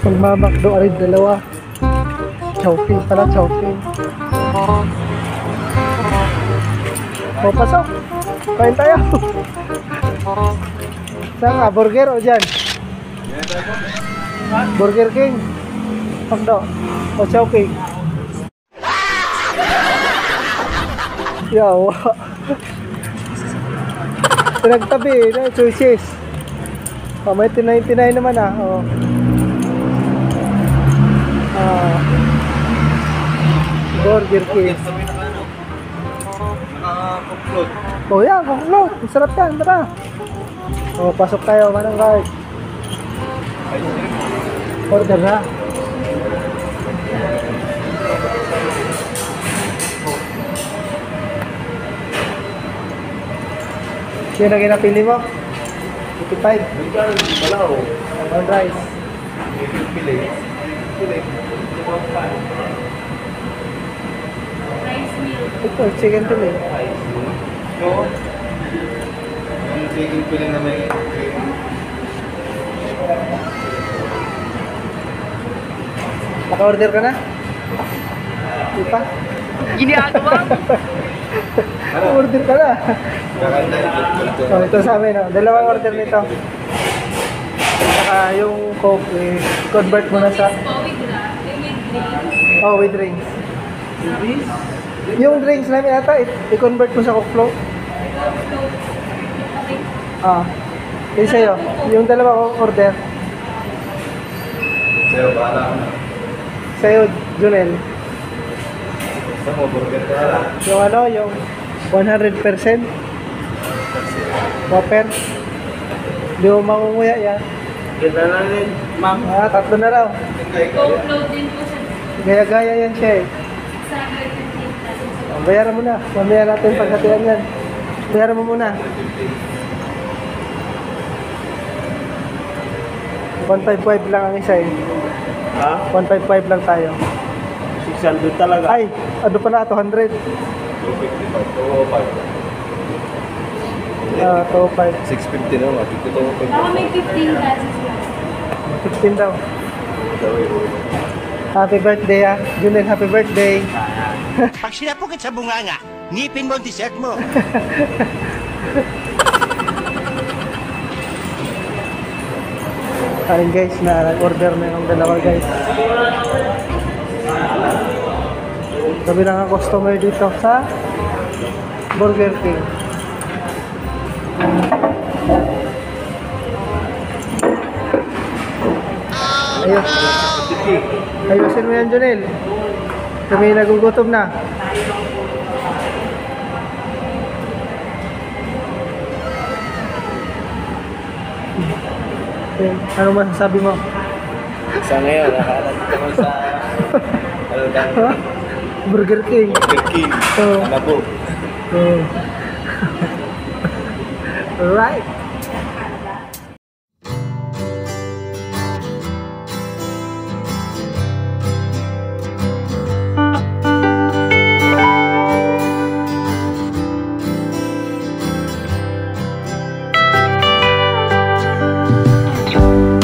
Magmamakdo arid dalawa. Chowking pala, chowking. O, pasok. Kain tayo. Saan nga? Burger o dyan? Burger King. Makdo. O chowking. Yaw. Pinagtabi na choices. O, may 99 naman ah. O. Burger King. Naka-conclude. Oh yan, conclude. Masarap yan, tara. Oh, pasok tayo, manang guard. Order na. Sino na ginapili mo? 55. Wala o. On rice. Pili. Ito, chicken pili. No. Yung chicken pili na may cream. Naka-order ka na? Di pa? Ginagawa mo? Order ka na. Kakanta yung So, ito sa amin, oh. Dalawang order nito. Saka yung Coke, convert mo na sa... Oh, with drinks. Yung drinks namin ata, i-convert mo sa Coke Flow. Yung sa'yo. Yung dalawa order. Sa'yo, bahala ka na. Sa'yo, Junel. Sa mo, burger ka na lang. Yung ano, yung 100% Whopper. Di mo mangunguya yan. Ganda na rin, ma'am. Tatlo na raw. Upload din po siya. Gaya-gaya yan siya eh. Sa 115,000. Bayaran mo na. Mamaya natin paghatian yan. Bayaran mo muna. 155 lang ang isa eh. Ha? 155 lang tayo. 600 talaga. Ay, ano pala, 200. 255. 205. 650 na, mati ko ito. Baka may 15 pesos lang. 15 daw. Happy birthday ah. Junel, happy birthday. Pag sinapukit sa bunganga, ngipin mo ang dessert mo. Ayun guys, na-order na yung dalawa guys. Sabi lang ang customer dito sa Burger King. Ayos. Ayusin mo yan, Junel. Kami nagugutom na. Ano masasabi mo? Sa ngayon, nakakalagit ako sa... Ha? Burger King. Burger King. Oh. Nabog. Oh. Right.